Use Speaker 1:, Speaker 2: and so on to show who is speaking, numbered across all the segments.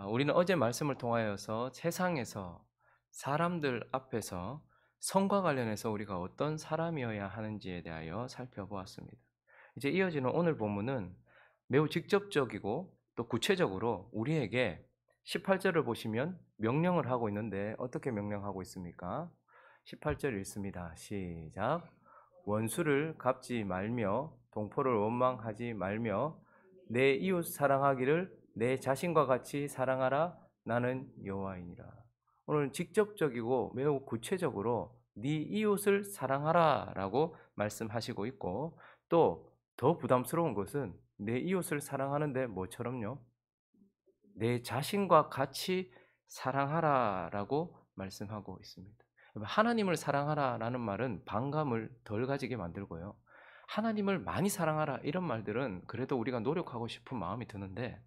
Speaker 1: 우리는 어제 말씀을 통하여서 세상에서 사람들 앞에서 성과 관련해서 우리가 어떤 사람이어야 하는지에 대하여 살펴보았습니다. 이제 이어지는 오늘 본문은 매우 직접적이고 또 구체적으로 우리에게 18절을 보시면 명령을 하고 있는데 어떻게 명령하고 있습니까? 18절 읽습니다. 시작. 원수를 갚지 말며 동포를 원망하지 말며 내 이웃 사랑하기를 내 자신과 같이 사랑하라. 나는 여호와이니라. 오늘 직접적이고 매우 구체적으로 네 이웃을 사랑하라라고 말씀하시고 있고, 또 더 부담스러운 것은 내 이웃을 사랑하는데 뭐처럼요? 내 자신과 같이 사랑하라라고 말씀하고 있습니다. 하나님을 사랑하라라는 말은 반감을 덜 가지게 만들고요. 하나님을 많이 사랑하라 이런 말들은 그래도 우리가 노력하고 싶은 마음이 드는데,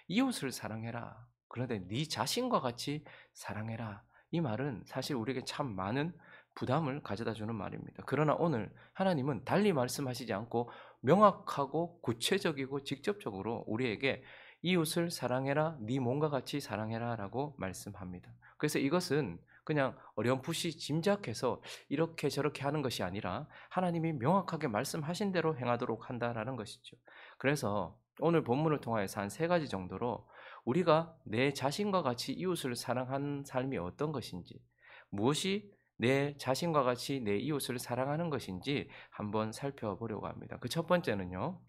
Speaker 1: 이웃을 사랑해라, 그런데 네 자신과 같이 사랑해라, 이 말은 사실 우리에게 참 많은 부담을 가져다 주는 말입니다. 그러나 오늘 하나님은 달리 말씀하시지 않고 명확하고 구체적이고 직접적으로 우리에게 이웃을 사랑해라, 네 몸과 같이 사랑해라 라고 말씀합니다. 그래서 이것은 그냥 어렴풋이 짐작해서 이렇게 저렇게 하는 것이 아니라 하나님이 명확하게 말씀하신 대로 행하도록 한다라는 것이죠. 그래서 오늘 본문을 통하여서 한 3가지 정도로 우리가 내 자신과 같이 이웃을 사랑하는 삶이 어떤 것인지, 무엇이 내 자신과 같이 내 이웃을 사랑하는 것인지 한번 살펴보려고 합니다. 그 첫 번째는요,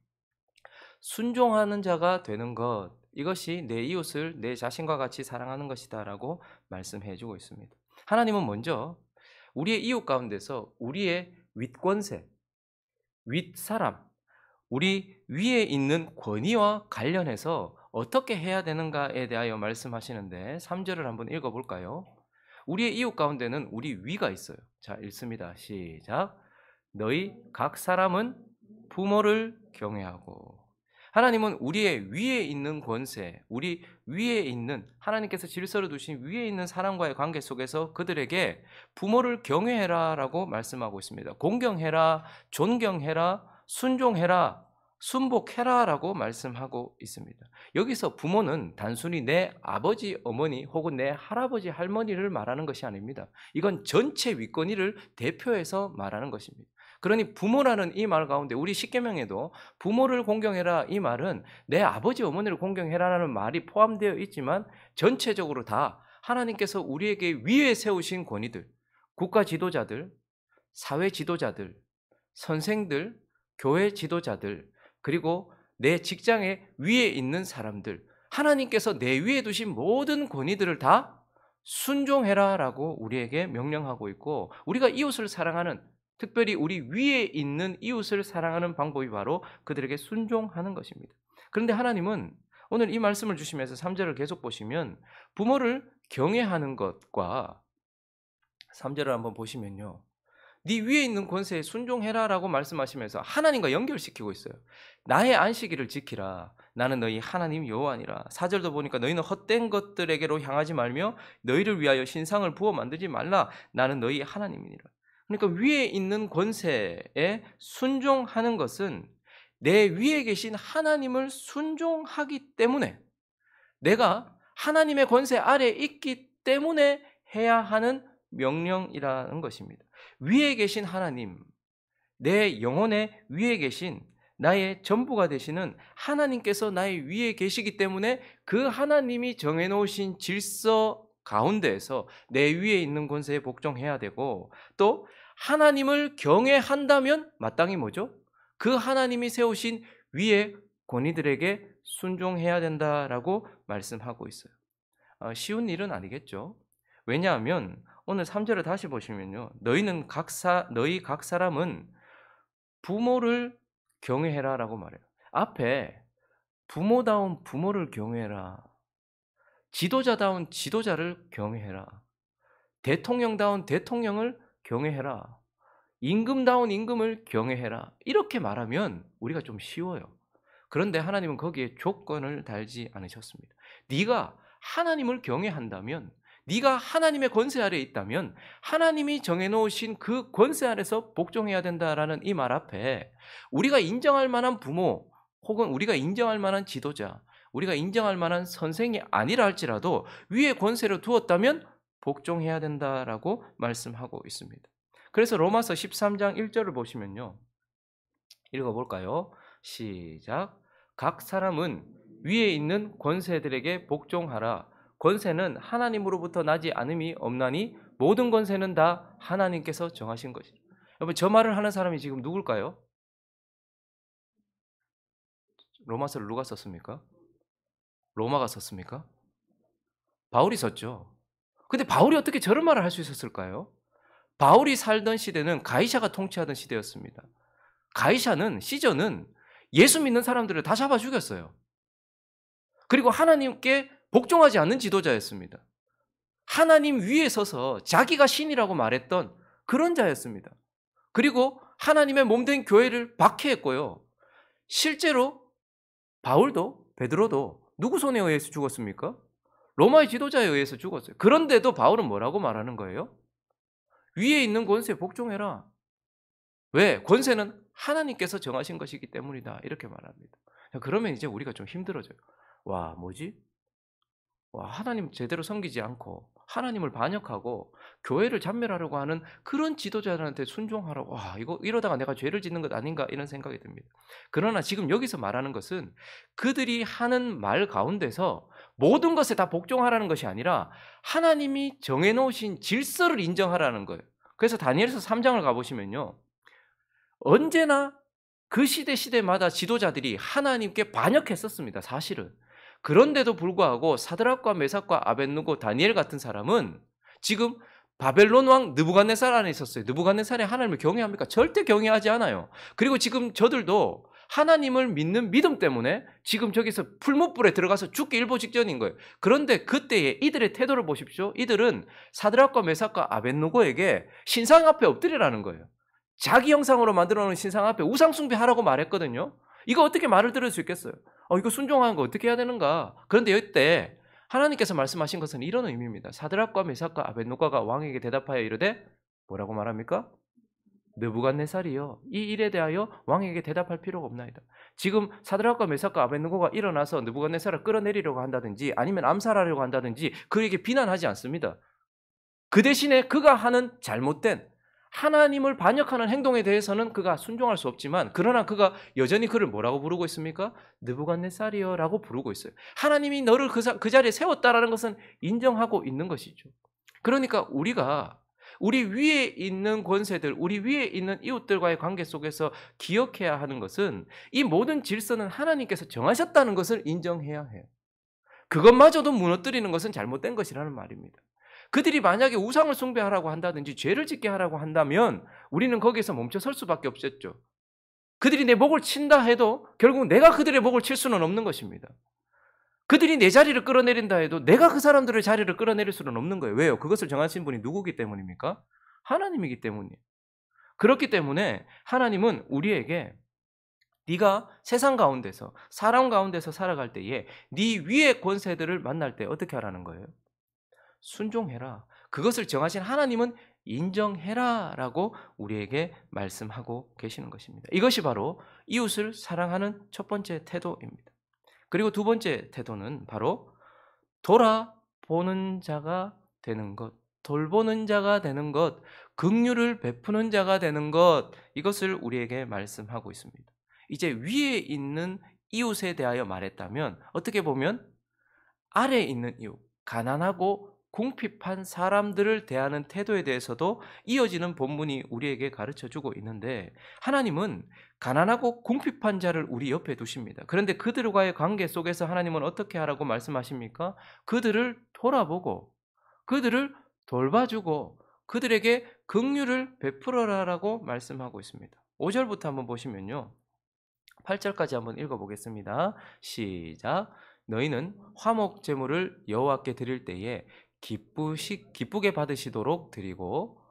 Speaker 1: 순종하는 자가 되는 것, 이것이 내 이웃을 내 자신과 같이 사랑하는 것이다라고 말씀해 주고 있습니다. 하나님은 먼저 우리의 이웃 가운데서 우리의 윗권세, 윗사람, 우리 위에 있는 권위와 관련해서 어떻게 해야 되는가에 대하여 말씀하시는데 3절을 한번 읽어볼까요? 우리의 이웃 가운데는 우리 위가 있어요. 자, 읽습니다. 시작. 너희 각 사람은 부모를 경외하고. 하나님은 우리의 위에 있는 권세, 우리 위에 있는 하나님께서 질서를 두신 위에 있는 사람과의 관계 속에서 그들에게 부모를 경외해라 라고 말씀하고 있습니다. 공경해라, 존경해라, 순종해라, 순복해라 라고 말씀하고 있습니다. 여기서 부모는 단순히 내 아버지, 어머니 혹은 내 할아버지, 할머니를 말하는 것이 아닙니다. 이건 전체 윗권위를 대표해서 말하는 것입니다. 그러니 부모라는 이 말 가운데 우리 십계명에도 부모를 공경해라, 이 말은 내 아버지, 어머니를 공경해라라는 말이 포함되어 있지만 전체적으로 다 하나님께서 우리에게 위에 세우신 권위들, 국가 지도자들, 사회 지도자들, 선생들, 교회 지도자들, 그리고 내 직장의 위에 있는 사람들, 하나님께서 내 위에 두신 모든 권위들을 다 순종해라 라고 우리에게 명령하고 있고, 우리가 이웃을 사랑하는, 특별히 우리 위에 있는 이웃을 사랑하는 방법이 바로 그들에게 순종하는 것입니다. 그런데 하나님은 오늘 이 말씀을 주시면서 3절을 계속 보시면 부모를 경외하는 것과, 3절을 한번 보시면요, 네 위에 있는 권세에 순종해라라고 말씀하시면서 하나님과 연결시키고 있어요. 나의 안식일을 지키라. 나는 너희 하나님 여호와니라. 4절도 보니까 너희는 헛된 것들에게로 향하지 말며 너희를 위하여 신상을 부어 만들지 말라. 나는 너희 하나님이니라. 그러니까 위에 있는 권세에 순종하는 것은 내 위에 계신 하나님을 순종하기 때문에, 내가 하나님의 권세 아래에 있기 때문에 해야 하는 명령이라는 것입니다. 위에 계신 하나님, 내 영혼의 위에 계신 나의 전부가 되시는 하나님께서 나의 위에 계시기 때문에 그 하나님이 정해놓으신 질서 가운데에서 내 위에 있는 권세에 복종해야 되고, 또 하나님을 경외한다면 마땅히 뭐죠? 그 하나님이 세우신 위의 권위들에게 순종해야 된다라고 말씀하고 있어요. 쉬운 일은 아니겠죠. 왜냐하면 오늘 3절을 다시 보시면요, 너희 각 사람은 부모를 경외해라 라고 말해요. 앞에 부모다운 부모를 경외해라, 지도자다운 지도자를 경외해라, 대통령다운 대통령을 경외해라, 임금다운 임금을 경외해라, 이렇게 말하면 우리가 좀 쉬워요. 그런데 하나님은 거기에 조건을 달지 않으셨습니다. 네가 하나님을 경외한다면, 네가 하나님의 권세 아래에 있다면 하나님이 정해놓으신 그 권세 아래서 복종해야 된다라는 이 말 앞에 우리가 인정할 만한 부모, 혹은 우리가 인정할 만한 지도자, 우리가 인정할 만한 선생이 아니라 할지라도 위에 권세를 두었다면 복종해야 된다라고 말씀하고 있습니다. 그래서 로마서 13장 1절을 보시면요. 읽어볼까요? 시작. 각 사람은 위에 있는 권세들에게 복종하라. 권세는 하나님으로부터 나지 않음이 없나니 모든 권세는 다 하나님께서 정하신 것이죠. 여러분, 저 말을 하는 사람이 지금 누굴까요? 로마서를 누가 썼습니까? 로마가 썼습니까? 바울이 썼죠. 근데 바울이 어떻게 저런 말을 할 수 있었을까요? 바울이 살던 시대는 가이샤가 통치하던 시대였습니다. 가이샤는, 시저는 예수 믿는 사람들을 다 잡아 죽였어요. 그리고 하나님께 복종하지 않는 지도자였습니다. 하나님 위에 서서 자기가 신이라고 말했던 그런 자였습니다. 그리고 하나님의 몸된 교회를 박해했고요. 실제로 바울도, 베드로도 누구 손에 의해서 죽었습니까? 로마의 지도자에 의해서 죽었어요. 그런데도 바울은 뭐라고 말하는 거예요? 위에 있는 권세에 복종해라. 왜? 권세는 하나님께서 정하신 것이기 때문이다. 이렇게 말합니다. 그러면 이제 우리가 좀 힘들어져요. 와, 뭐지? 와, 하나님 제대로 섬기지 않고 하나님을 반역하고 교회를 잔멸하려고 하는 그런 지도자들한테 순종하라고. 와, 이거 이러다가 내가 죄를 짓는 것 아닌가 이런 생각이 듭니다. 그러나 지금 여기서 말하는 것은 그들이 하는 말 가운데서 모든 것에 다 복종하라는 것이 아니라 하나님이 정해놓으신 질서를 인정하라는 거예요. 그래서 다니엘서 3장을 가보시면요. 언제나 그 시대마다 지도자들이 하나님께 반역했었습니다. 사실은. 그런데도 불구하고 사드락과 메삭과 아벳느고 다니엘 같은 사람은 지금 바벨론 왕 느부갓네살 안에 있었어요. 느부갓네살이 하나님을 경외합니까? 절대 경외하지 않아요. 그리고 지금 저들도 하나님을 믿는 믿음 때문에 지금 저기서 풀무불에 들어가서 죽기 일보 직전인 거예요. 그런데 그때의 이들의 태도를 보십시오. 이들은 사드락과 메삭과 아벳느고에게 신상 앞에 엎드리라는 거예요. 자기 형상으로 만들어 놓은 신상 앞에 우상 숭배하라고 말했거든요. 이거 어떻게 말을 들을 수 있겠어요? 이거 순종하는 거 어떻게 해야 되는가? 그런데 이때 하나님께서 말씀하신 것은 이런 의미입니다. 사드락과 메삭과 아벳느고가 왕에게 대답하여 이르되 뭐라고 말합니까? 느부갓네살이요. 이 일에 대하여 왕에게 대답할 필요가 없나이다. 지금 사드락과 메삭과 아벳느고가 일어나서 느부갓네살을 끌어내리려고 한다든지 아니면 암살하려고 한다든지 그에게 비난하지 않습니다. 그 대신에 그가 하는 잘못된 하나님을 반역하는 행동에 대해서는 그가 순종할 수 없지만 그러나 그가 여전히 그를 뭐라고 부르고 있습니까? 느부갓네살이여 라고 부르고 있어요. 하나님이 너를 그 자리에 세웠다라는 것은 인정하고 있는 것이죠. 그러니까 우리가 우리 위에 있는 권세들, 우리 위에 있는 이웃들과의 관계 속에서 기억해야 하는 것은 이 모든 질서는 하나님께서 정하셨다는 것을 인정해야 해요. 그것마저도 무너뜨리는 것은 잘못된 것이라는 말입니다. 그들이 만약에 우상을 숭배하라고 한다든지 죄를 짓게 하라고 한다면 우리는 거기서 멈춰설 수밖에 없었죠. 그들이 내 목을 친다 해도 결국 내가 그들의 목을 칠 수는 없는 것입니다. 그들이 내 자리를 끌어내린다 해도 내가 그 사람들의 자리를 끌어내릴 수는 없는 거예요. 왜요? 그것을 정하신 분이 누구기 때문입니까? 하나님이기 때문이에요. 그렇기 때문에 하나님은 우리에게 네가 세상 가운데서 사람 가운데서 살아갈 때에 네 위의 권세들을 만날 때 어떻게 하라는 거예요? 순종해라. 그것을 정하신 하나님은 인정해라 라고 우리에게 말씀하고 계시는 것입니다. 이것이 바로 이웃을 사랑하는 첫 번째 태도입니다. 그리고 두 번째 태도는 바로 돌아보는 자가 되는 것, 돌보는 자가 되는 것, 긍휼을 베푸는 자가 되는 것, 이것을 우리에게 말씀하고 있습니다. 이제 위에 있는 이웃에 대하여 말했다면 어떻게 보면 아래에 있는 이웃, 가난하고 궁핍한 사람들을 대하는 태도에 대해서도 이어지는 본문이 우리에게 가르쳐주고 있는데 하나님은 가난하고 궁핍한 자를 우리 옆에 두십니다. 그런데 그들과의 관계 속에서 하나님은 어떻게 하라고 말씀하십니까? 그들을 돌아보고 그들을 돌봐주고 그들에게 긍휼을 베풀어라라고 말씀하고 있습니다. 5절부터 한번 보시면요. 8절까지 한번 읽어보겠습니다. 시작. 너희는 화목 제물을 여호와께 드릴 때에 기쁘게 받으시도록 드리고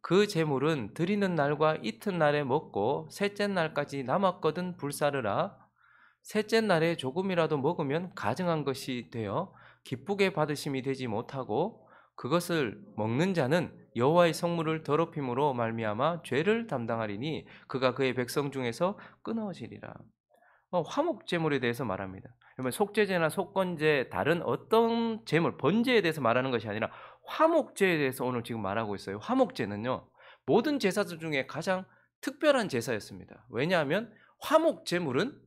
Speaker 1: 그 제물은 드리는 날과 이튿날에 먹고 셋째 날까지 남았거든 불사르라. 셋째 날에 조금이라도 먹으면 가증한 것이 되어 기쁘게 받으심이 되지 못하고 그것을 먹는 자는 여호와의 성물을 더럽힘으로 말미암아 죄를 담당하리니 그가 그의 백성 중에서 끊어지리라. 화목 제물에 대해서 말합니다. 그러면 속죄제나 속건제 다른 어떤 제물, 번제에 대해서 말하는 것이 아니라 화목제에 대해서 오늘 지금 말하고 있어요. 화목제는요. 모든 제사들 중에 가장 특별한 제사였습니다. 왜냐하면 화목제물은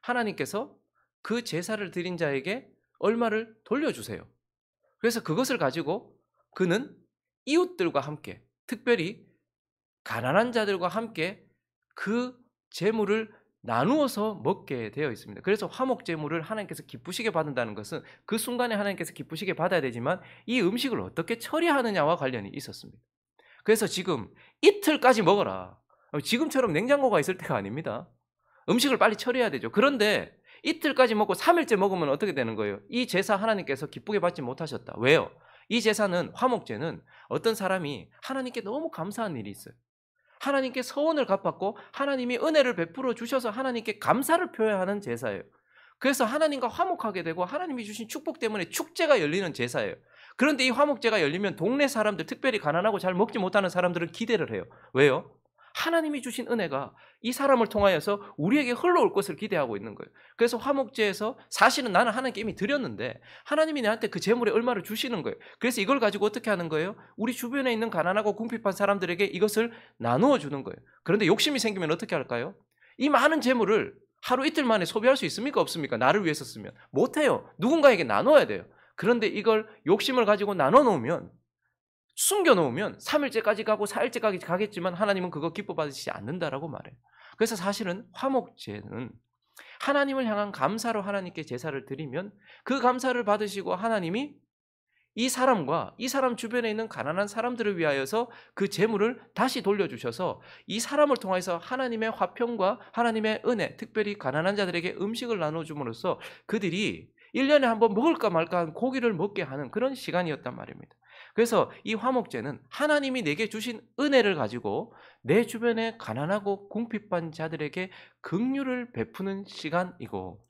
Speaker 1: 하나님께서 그 제사를 드린 자에게 얼마를 돌려주세요. 그래서 그것을 가지고 그는 이웃들과 함께, 특별히 가난한 자들과 함께 그 제물을 나누어서 먹게 되어 있습니다. 그래서 화목 제물을 하나님께서 기쁘시게 받는다는 것은 그 순간에 하나님께서 기쁘시게 받아야 되지만 이 음식을 어떻게 처리하느냐와 관련이 있었습니다. 그래서 지금 이틀까지 먹어라. 지금처럼 냉장고가 있을 때가 아닙니다. 음식을 빨리 처리해야 되죠. 그런데 이틀까지 먹고 3일째 먹으면 어떻게 되는 거예요? 이 제사 하나님께서 기쁘게 받지 못하셨다. 왜요? 이 제사는, 화목제는 어떤 사람이 하나님께 너무 감사한 일이 있어요. 하나님께 서원을 갚았고 하나님이 은혜를 베풀어 주셔서 하나님께 감사를 표현하는 제사예요. 그래서 하나님과 화목하게 되고 하나님이 주신 축복 때문에 축제가 열리는 제사예요. 그런데 이 화목제가 열리면 동네 사람들, 특별히 가난하고 잘 먹지 못하는 사람들은 기대를 해요. 왜요? 하나님이 주신 은혜가 이 사람을 통하여서 우리에게 흘러올 것을 기대하고 있는 거예요. 그래서 화목제에서 사실은 나는 하나님께 이미 드렸는데 하나님이 나한테 그 제물의 얼마를 주시는 거예요. 그래서 이걸 가지고 어떻게 하는 거예요? 우리 주변에 있는 가난하고 궁핍한 사람들에게 이것을 나누어 주는 거예요. 그런데 욕심이 생기면 어떻게 할까요? 이 많은 제물을 하루 이틀 만에 소비할 수 있습니까? 없습니까? 나를 위해서 쓰면. 못해요. 누군가에게 나눠야 돼요. 그런데 이걸 욕심을 가지고 나눠 놓으면, 숨겨놓으면 3일째까지 가고 4일째까지 가겠지만 하나님은 그거 기뻐 받으시지 않는다라고 말해요. 그래서 사실은 화목제는 하나님을 향한 감사로 하나님께 제사를 드리면 그 감사를 받으시고 하나님이 이 사람과 이 사람 주변에 있는 가난한 사람들을 위하여서 그 재물을 다시 돌려주셔서 이 사람을 통해서 하나님의 화평과 하나님의 은혜, 특별히 가난한 자들에게 음식을 나눠줌으로써 그들이 1년에 한 번 먹을까 말까 한 고기를 먹게 하는 그런 시간이었단 말입니다. 그래서 이 화목제는 하나님이 내게 주신 은혜를 가지고 내 주변에 가난하고 궁핍한 자들에게 긍휼을 베푸는 시간이고,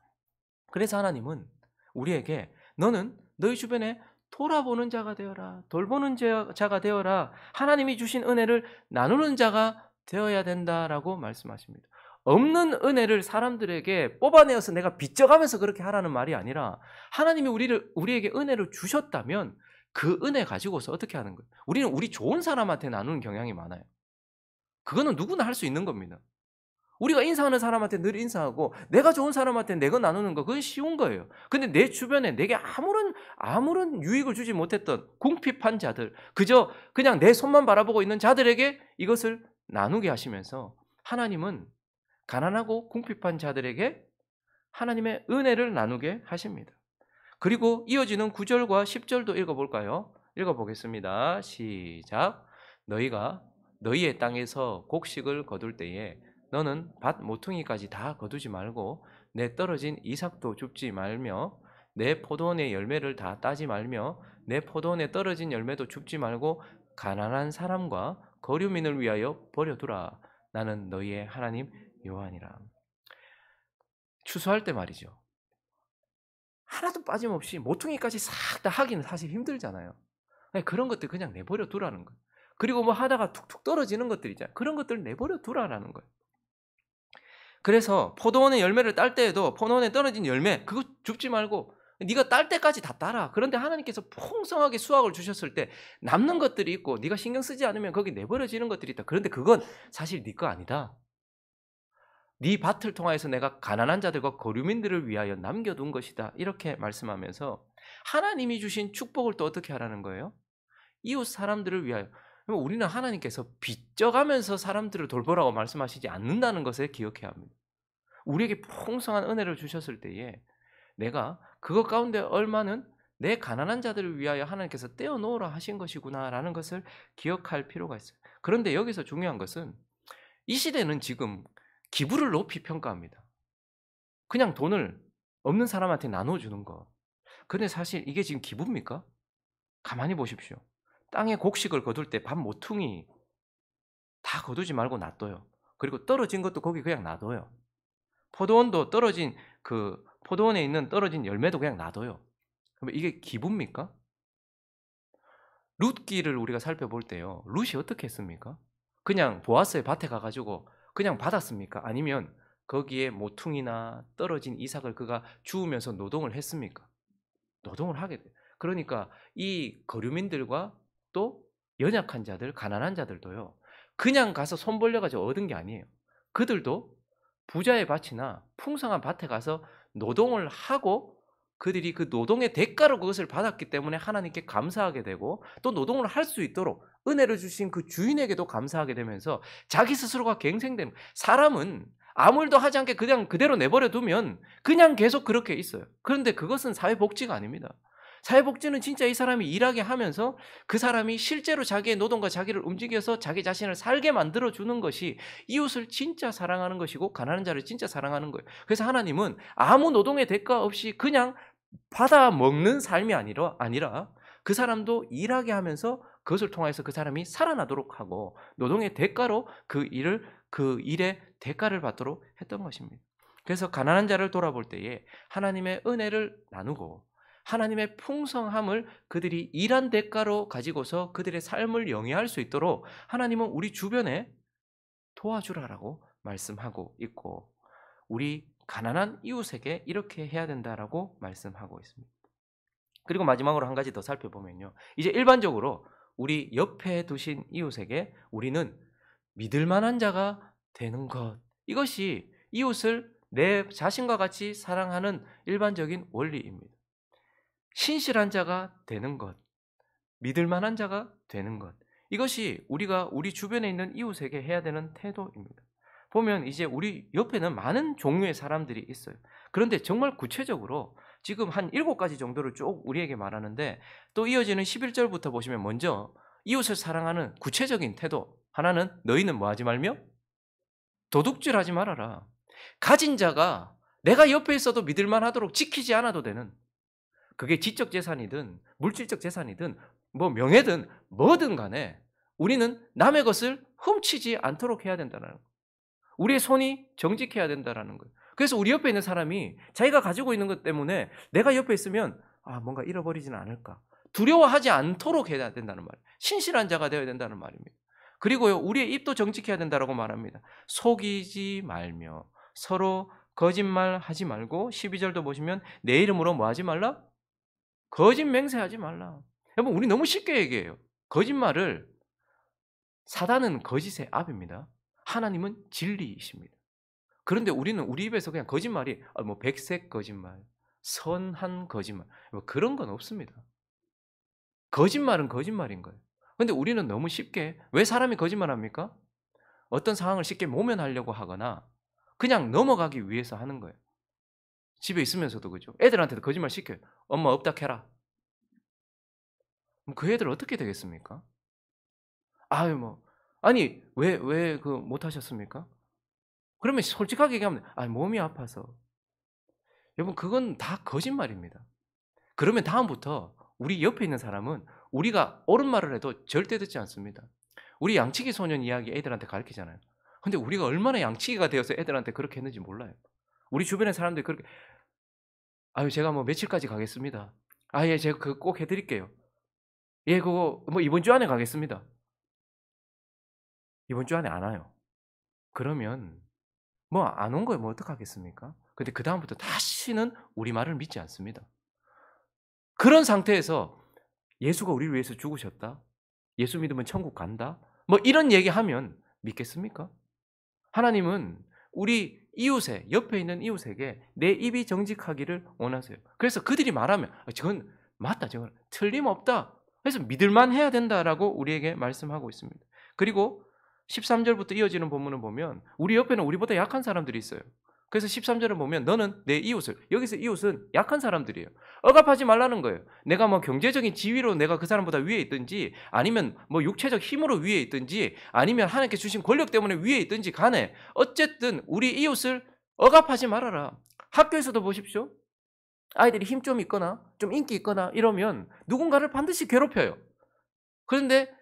Speaker 1: 그래서 하나님은 우리에게 너는 너희 주변에 돌아보는 자가 되어라, 돌보는 자가 되어라, 하나님이 주신 은혜를 나누는 자가 되어야 된다라고 말씀하십니다. 없는 은혜를 사람들에게 뽑아내어서 내가 빚져가면서 그렇게 하라는 말이 아니라 하나님이 우리에게 은혜를 주셨다면 그 은혜 가지고서 어떻게 하는 거예요? 우리는 우리 좋은 사람한테 나누는 경향이 많아요. 그거는 누구나 할 수 있는 겁니다. 우리가 인사하는 사람한테 늘 인사하고 내가 좋은 사람한테 내 거 나누는 거, 그건 쉬운 거예요. 근데 내 주변에 내게 아무런 유익을 주지 못했던 궁핍한 자들, 그냥 내 손만 바라보고 있는 자들에게 이것을 나누게 하시면서 하나님은 가난하고 궁핍한 자들에게 하나님의 은혜를 나누게 하십니다. 그리고 이어지는 9절과 10절도 읽어볼까요? 읽어보겠습니다. 시작. 너희가 너희의 땅에서 곡식을 거둘 때에 너는 밭 모퉁이까지 다 거두지 말고 내 떨어진 이삭도 줍지 말며 내 포도원의 열매를 다 따지 말며 내 포도원에 떨어진 열매도 줍지 말고 가난한 사람과 거류민을 위하여 버려두라. 나는 너희의 하나님 여호와니라. 추수할 때 말이죠. 하나도 빠짐없이 모퉁이까지 싹 다 하기는 사실 힘들잖아요. 그런 것들 그냥 내버려 두라는 거예요. 그리고 뭐 하다가 툭툭 떨어지는 것들 있잖아요. 그런 것들 내버려 두라라는 거예요. 그래서 포도원의 열매를 딸 때에도 포도원에 떨어진 열매 그거 줍지 말고 네가 딸 때까지 다 따라. 그런데 하나님께서 풍성하게 수확을 주셨을 때 남는 것들이 있고 네가 신경 쓰지 않으면 거기 내버려지는 것들이 있다. 그런데 그건 사실 네 거 아니다. 네 밭을 통하여서 내가 가난한 자들과 거류민들을 위하여 남겨둔 것이다. 이렇게 말씀하면서 하나님이 주신 축복을 또 어떻게 하라는 거예요? 이웃 사람들을 위하여. 우리는 하나님께서 빚져가면서 사람들을 돌보라고 말씀하시지 않는다는 것을 기억해야 합니다. 우리에게 풍성한 은혜를 주셨을 때에 내가 그것 가운데 얼마는 내 가난한 자들을 위하여 하나님께서 떼어놓으라 하신 것이구나라는 것을 기억할 필요가 있어요. 그런데 여기서 중요한 것은 이 시대는 지금 기부를 높이 평가합니다. 그냥 돈을 없는 사람한테 나눠주는 거. 근데 사실 이게 지금 기부입니까? 가만히 보십시오. 땅에 곡식을 거둘 때 밥 모퉁이 다 거두지 말고 놔둬요. 그리고 떨어진 것도 거기 그냥 놔둬요. 포도원도 떨어진 포도원에 있는 떨어진 열매도 그냥 놔둬요. 그럼 이게 기부입니까? 룻기를 우리가 살펴볼 때요. 룻이 어떻게 했습니까? 그냥 보아스의 밭에 가가지고 그냥 받았습니까? 아니면 거기에 모퉁이나 떨어진 이삭을 그가 주우면서 노동을 했습니까? 노동을 하게 돼요. 그러니까 이 거류민들과 또 연약한 자들, 가난한 자들도요. 그냥 가서 손 벌려 가지고 얻은 게 아니에요. 그들도 부자의 밭이나 풍성한 밭에 가서 노동을 하고 그들이 그 노동의 대가로 그것을 받았기 때문에 하나님께 감사하게 되고 또 노동을 할 수 있도록 은혜를 주신 그 주인에게도 감사하게 되면서 자기 스스로가 갱생되는 사람은 아무 일도 하지 않게 그냥 그대로 내버려 두면 그냥 계속 그렇게 있어요. 그런데 그것은 사회복지가 아닙니다. 사회복지는 진짜 이 사람이 일하게 하면서 그 사람이 실제로 자기의 노동과 자기를 움직여서 자기 자신을 살게 만들어주는 것이 이웃을 진짜 사랑하는 것이고 가난한 자를 진짜 사랑하는 거예요. 그래서 하나님은 아무 노동의 대가 없이 그냥 받아 먹는 삶이 아니라 그 사람도 일하게 하면서 그것을 통해서 그 사람이 살아나도록 하고 노동의 대가로 그 일의 대가를 받도록 했던 것입니다. 그래서 가난한 자를 돌아볼 때에 하나님의 은혜를 나누고 하나님의 풍성함을 그들이 일한 대가로 가지고서 그들의 삶을 영위할 수 있도록 하나님은 우리 주변에 도와주라라고 말씀하고 있고 우리 가난한 이웃에게 이렇게 해야 된다라고 말씀하고 있습니다. 그리고 마지막으로 한 가지 더 살펴보면요. 이제 일반적으로 우리 옆에 두신 이웃에게 우리는 믿을 만한 자가 되는 것. 이것이 이웃을 내 자신과 같이 사랑하는 일반적인 원리입니다. 신실한 자가 되는 것, 믿을 만한 자가 되는 것. 이것이 우리가 우리 주변에 있는 이웃에게 해야 되는 태도입니다. 보면 이제 우리 옆에는 많은 종류의 사람들이 있어요. 그런데 정말 구체적으로 지금 한 7가지 정도를 쭉 우리에게 말하는데 또 이어지는 11절부터 보시면 먼저 이웃을 사랑하는 구체적인 태도. 하나는 너희는 뭐 하지 말며? 도둑질하지 말아라. 가진 자가 내가 옆에 있어도 믿을 만하도록 지키지 않아도 되는 그게 지적 재산이든 물질적 재산이든 뭐 명예든 뭐든 간에 우리는 남의 것을 훔치지 않도록 해야 된다는 거예요. 우리의 손이 정직해야 된다는 거예요. 그래서 우리 옆에 있는 사람이 자기가 가지고 있는 것 때문에 내가 옆에 있으면 뭔가 잃어버리지는 않을까. 두려워하지 않도록 해야 된다는 말이에요. 신실한 자가 되어야 된다는 말입니다. 그리고요, 우리의 입도 정직해야 된다고 말합니다. 속이지 말며 서로 거짓말하지 말고 12절도 보시면 내 이름으로 뭐 하지 말라? 거짓 맹세하지 말라. 여러분 우리 너무 쉽게 얘기해요. 거짓말을 사단은 거짓의 압입니다. 하나님은 진리이십니다. 그런데 우리는 우리 입에서 그냥 거짓말이 뭐 백색 거짓말, 선한 거짓말 뭐 그런 건 없습니다. 거짓말은 거짓말인 거예요. 그런데 우리는 너무 쉽게 왜 사람이 거짓말합니까? 어떤 상황을 쉽게 모면하려고 하거나 그냥 넘어가기 위해서 하는 거예요. 집에 있으면서도 그죠. 애들한테도 거짓말 시켜요. 엄마 없다 캐라. 그 애들 어떻게 되겠습니까? 아니 왜 그 못하셨습니까? 그러면 솔직하게 얘기하면 몸이 아파서. 여러분 그건 다 거짓말입니다. 그러면 다음부터 우리 옆에 있는 사람은 우리가 옳은 말을 해도 절대 듣지 않습니다. 우리 양치기 소년 이야기 애들한테 가르치잖아요. 근데 우리가 얼마나 양치기가 되어서 애들한테 그렇게 했는지 몰라요. 우리 주변의 사람들이 그렇게 제가 뭐 며칠까지 가겠습니다. 예, 제가 그거 꼭 해드릴게요. 예, 그거 뭐 이번 주 안에 가겠습니다. 이번 주 안에 안 와요. 그러면 뭐 안 온 거에 뭐 어떡하겠습니까? 근데 그다음부터 다시는 우리 말을 믿지 않습니다. 그런 상태에서 예수가 우리를 위해서 죽으셨다. 예수 믿으면 천국 간다. 뭐 이런 얘기하면 믿겠습니까? 하나님은 우리 이웃에 옆에 있는 이웃에게 내 입이 정직하기를 원하세요. 그래서 그들이 말하면 저건 맞다. 저건 틀림없다. 그래서 믿을만 해야 된다라고 우리에게 말씀하고 있습니다. 그리고 13절부터 이어지는 본문을 보면 우리 옆에는 우리보다 약한 사람들이 있어요. 그래서 13절을 보면 너는 내 이웃을, 여기서 이웃은 약한 사람들이에요. 억압하지 말라는 거예요. 내가 뭐 경제적인 지위로 내가 그 사람보다 위에 있든지 아니면 뭐 육체적 힘으로 위에 있든지 아니면 하나님께 주신 권력 때문에 위에 있든지 간에 어쨌든 우리 이웃을 억압하지 말아라. 학교에서도 보십시오. 아이들이 힘 좀 있거나 좀 인기 있거나 이러면 누군가를 반드시 괴롭혀요. 그런데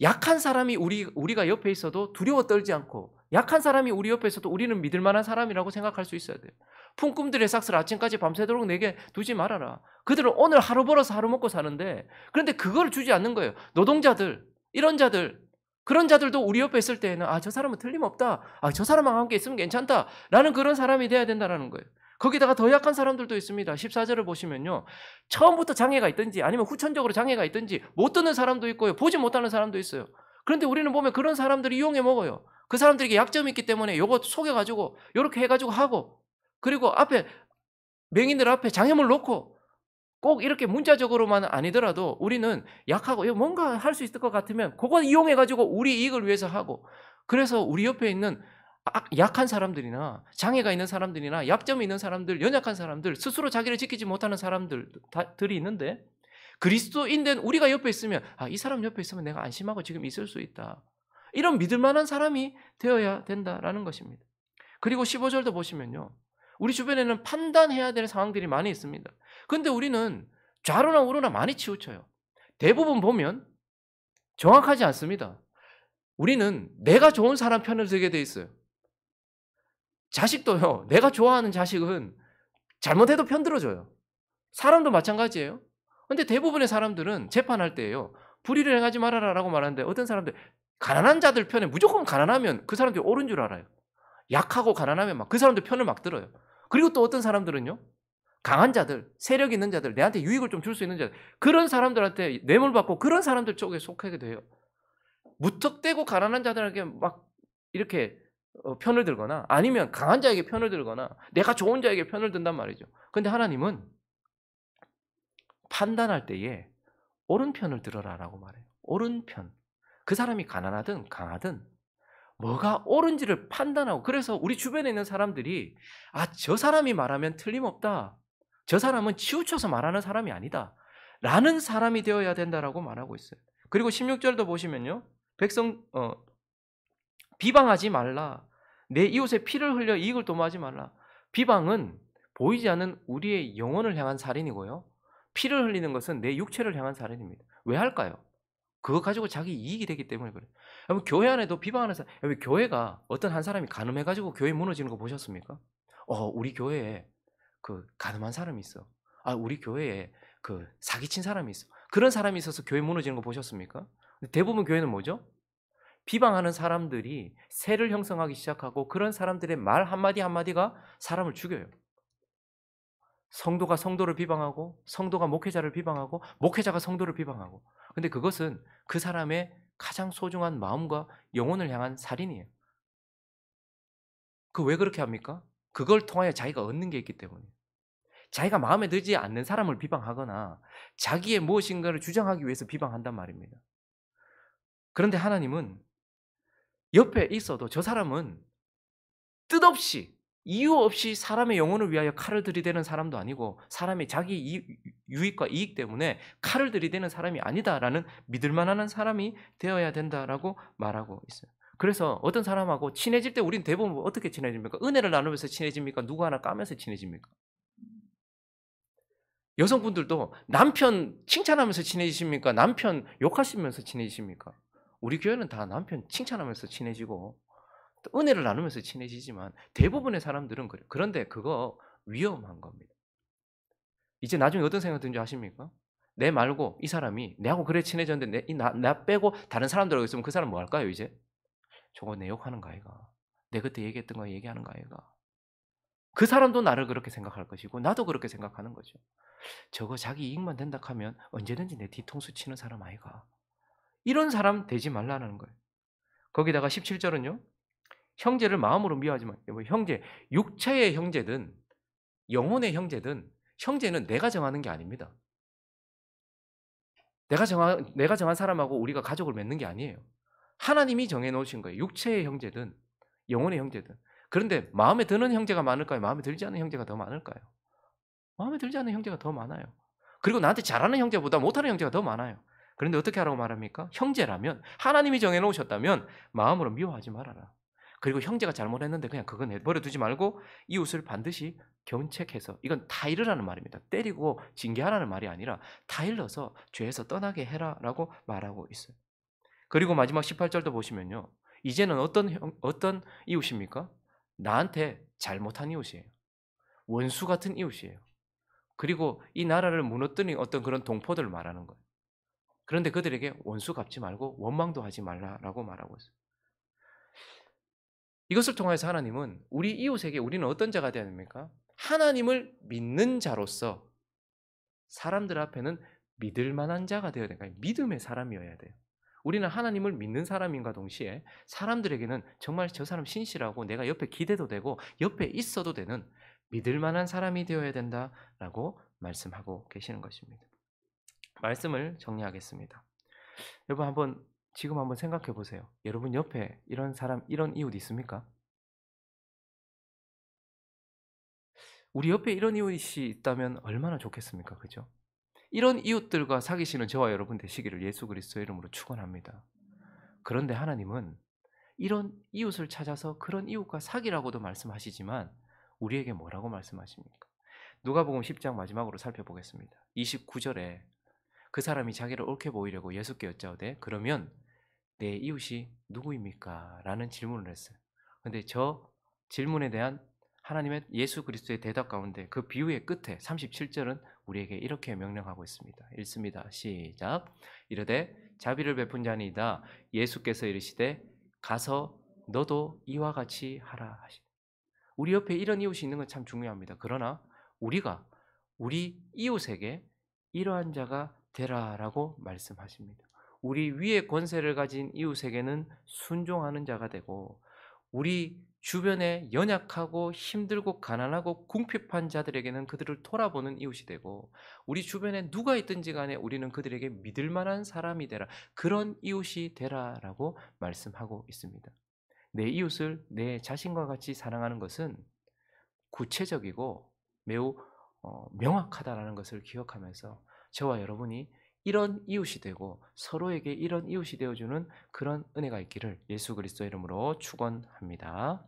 Speaker 1: 약한 사람이 우리가 옆에 있어도 두려워 떨지 않고 약한 사람이 우리 옆에 있어도 우리는 믿을 만한 사람이라고 생각할 수 있어야 돼요. 품꾼들의 삭스를 아침까지 밤새도록 내게 두지 말아라. 그들은 오늘 하루 벌어서 하루 먹고 사는데 그런데 그걸 주지 않는 거예요. 노동자들, 이런 자들 그런 자들도 우리 옆에 있을 때에는 저 사람은 틀림없다. 저 사람하고 함께 있으면 괜찮다. 라는 그런 사람이 돼야 된다는 거예요. 거기다가 더 약한 사람들도 있습니다. 14절을 보시면요. 처음부터 장애가 있든지 아니면 후천적으로 장애가 있든지 못 듣는 사람도 있고요. 보지 못하는 사람도 있어요. 그런데 우리는 보면 그런 사람들을 이용해 먹어요. 그 사람들에게 약점이 있기 때문에 요거 속여가지고 요렇게 해가지고 하고, 그리고 앞에 맹인들 앞에 장애물 놓고, 꼭 이렇게 문자적으로만 아니더라도 우리는 약하고 뭔가 할 수 있을 것 같으면 그거 이용해가지고 우리 이익을 위해서 하고, 그래서 우리 옆에 있는 약한 사람들이나 장애가 있는 사람들이나 약점이 있는 사람들, 연약한 사람들, 스스로 자기를 지키지 못하는 사람들이 있는데, 그리스도인된 우리가 옆에 있으면 이 사람 옆에 있으면 내가 안심하고 지금 있을 수 있다. 이런 믿을 만한 사람이 되어야 된다라는 것입니다. 그리고 15절도 보시면요. 우리 주변에는 판단해야 될 상황들이 많이 있습니다. 그런데 우리는 좌로나 우로나 많이 치우쳐요. 대부분 보면 정확하지 않습니다. 우리는 내가 좋은 사람 편을 들게 돼 있어요. 자식도요. 내가 좋아하는 자식은 잘못해도 편들어줘요. 사람도 마찬가지예요. 근데 대부분의 사람들은 재판할 때예요. 불의를 행하지 말아라라고 말하는데, 어떤 사람들 가난한 자들 편에 무조건 가난하면 그 사람들이 옳은 줄 알아요. 약하고 가난하면 막 그 사람들 편을 막 들어요. 그리고 또 어떤 사람들은요. 강한 자들, 세력 있는 자들, 내한테 유익을 좀 줄 수 있는 자들, 그런 사람들한테 뇌물 받고 그런 사람들 쪽에 속하게 돼요. 무턱대고 가난한 자들에게 막 이렇게 편을 들거나, 아니면 강한 자에게 편을 들거나 내가 좋은 자에게 편을 든단 말이죠. 그런데 하나님은 판단할 때에 옳은 편을 들어라라고 말해요. 옳은 편. 그 사람이 가난하든 강하든 뭐가 옳은지를 판단하고, 그래서 우리 주변에 있는 사람들이 저 사람이 말하면 틀림없다. 저 사람은 치우쳐서 말하는 사람이 아니다. 라는 사람이 되어야 된다라고 말하고 있어요. 그리고 16절도 보시면요. 비방하지 말라. 내 이웃의 피를 흘려 이익을 도모하지 말라. 비방은 보이지 않는 우리의 영혼을 향한 살인이고요. 피를 흘리는 것은 내 육체를 향한 살인입니다. 왜 할까요? 그거 가지고 자기 이익이 되기 때문에 그래요. 여러분, 교회 안에도 비방하는 사람, 여러분, 교회가 어떤 한 사람이 간음해가지고 교회 무너지는 거 보셨습니까? 우리 교회에 그 간음한 사람이 있어. 우리 교회에 그 사기친 사람이 있어. 그런 사람이 있어서 교회 무너지는 거 보셨습니까? 대부분 교회는 뭐죠? 비방하는 사람들이 세를 형성하기 시작하고, 그런 사람들의 말 한마디 한마디가 사람을 죽여요. 성도가 성도를 비방하고, 성도가 목회자를 비방하고, 목회자가 성도를 비방하고. 근데 그것은 그 사람의 가장 소중한 마음과 영혼을 향한 살인이에요. 그 왜 그렇게 합니까? 그걸 통하여 자기가 얻는 게 있기 때문에. 자기가 마음에 들지 않는 사람을 비방하거나 자기의 무엇인가를 주장하기 위해서 비방한단 말입니다. 그런데 하나님은 옆에 있어도 저 사람은 뜻없이, 이유 없이 사람의 영혼을 위하여 칼을 들이대는 사람도 아니고, 사람의 자기 유익과 이익 때문에 칼을 들이대는 사람이 아니다라는 믿을 만한 사람이 되어야 된다라고 말하고 있어요. 그래서 어떤 사람하고 친해질 때 우리는 대부분 어떻게 친해집니까? 은혜를 나누면서 친해집니까? 누구 하나 까면서 친해집니까? 여성분들도 남편 칭찬하면서 친해지십니까? 남편 욕하시면서 친해지십니까? 우리 교회는 다 남편 칭찬하면서 친해지고 또 은혜를 나누면서 친해지지만, 대부분의 사람들은 그래요. 그런데 그거 위험한 겁니다. 이제 나중에 어떤 생각 드는지 아십니까? 내 말고 이 사람이 내하고 그래 친해졌는데 나 빼고 다른 사람들하고 있으면 그 사람 뭐 할까요 이제? 저거 내 욕하는 거 아이가? 내 그때 얘기했던 거 얘기하는 거 아이가? 그 사람도 나를 그렇게 생각할 것이고 나도 그렇게 생각하는 거죠. 저거 자기 이익만 된다 하면 언제든지 내 뒤통수 치는 사람 아이가? 이런 사람 되지 말라는 거예요. 거기다가 17절은요. 형제를 마음으로 미워하지 마. 형제, 육체의 형제든 영혼의 형제든, 형제는 내가 정하는 게 아닙니다. 내가 정한 사람하고 우리가 가족을 맺는 게 아니에요. 하나님이 정해 놓으신 거예요. 육체의 형제든 영혼의 형제든. 그런데 마음에 드는 형제가 많을까요? 마음에 들지 않는 형제가 더 많을까요? 마음에 들지 않는 형제가 더 많아요. 그리고 나한테 잘하는 형제보다 못하는 형제가 더 많아요. 그런데 어떻게 하라고 말합니까? 형제라면, 하나님이 정해 놓으셨다면 마음으로 미워하지 말아라. 그리고 형제가 잘못했는데 그냥 그거 내버려 두지 말고 이웃을 반드시 견책해서, 이건 타일르라는 말입니다. 때리고 징계하라는 말이 아니라 타일러서 죄에서 떠나게 해라라고 말하고 있어요. 그리고 마지막 18절도 보시면요. 이제는 어떤 이웃입니까? 나한테 잘못한 이웃이에요. 원수 같은 이웃이에요. 그리고 이 나라를 무너뜨린 어떤 그런 동포들을 말하는 거예요. 그런데 그들에게 원수 갚지 말고 원망도 하지 말라라고 말하고 있어요. 이것을 통해서 하나님은 우리 이웃에게 우리는 어떤 자가 되어야 됩니까? 하나님을 믿는 자로서 사람들 앞에는 믿을 만한 자가 되어야 되니까 믿음의 사람이어야 돼요. 우리는 하나님을 믿는 사람인가 동시에 사람들에게는 정말 저 사람 신실하고 내가 옆에 기대도 되고 옆에 있어도 되는 믿을 만한 사람이 되어야 된다라고 말씀하고 계시는 것입니다. 말씀을 정리하겠습니다. 여러분 지금 한번 생각해 보세요. 여러분 옆에 이런 사람, 이런 이웃 있습니까? 우리 옆에 이런 이웃이 있다면 얼마나 좋겠습니까? 그죠? 이런 이웃들과 사귀시는 저와 여러분 되시기를 예수 그리스도의 이름으로 축원합니다. 그런데 하나님은 이런 이웃을 찾아서 그런 이웃과 사귀라고도 말씀하시지만 우리에게 뭐라고 말씀하십니까? 누가복음 10장 마지막으로 살펴보겠습니다. 29절에 그 사람이 자기를 옳게 보이려고 예수께 여짜오되 그러면 내 이웃이 누구입니까? 라는 질문을 했어요. 근데 저 질문에 대한 하나님의 예수 그리스도의 대답 가운데 그 비유의 끝에 37절은 우리에게 이렇게 명령하고 있습니다. 읽습니다. 시작. 이르되 자비를 베푼 자니이다. 예수께서 이르시되 가서 너도 이와 같이 하라 하시. 우리 옆에 이런 이웃이 있는 건 참 중요합니다. 그러나 우리가 우리 이웃에게 이러한 자가 되라라고 말씀하십니다. 우리 위에 권세를 가진 이웃에게는 순종하는 자가 되고 우리 주변에 연약하고 힘들고 가난하고 궁핍한 자들에게는 그들을 돌아보는 이웃이 되고 우리 주변에 누가 있든지 간에 우리는 그들에게 믿을 만한 사람이 되라. 그런 이웃이 되라라고 말씀하고 있습니다. 내 이웃을 내 자신과 같이 사랑하는 것은 구체적이고 매우 명확하다라는 것을 기억하면서 저와 여러분이 이런 이웃이 되고 서로에게 이런 이웃이 되어주는 그런 은혜가 있기를 예수 그리스도의 이름으로 축원합니다.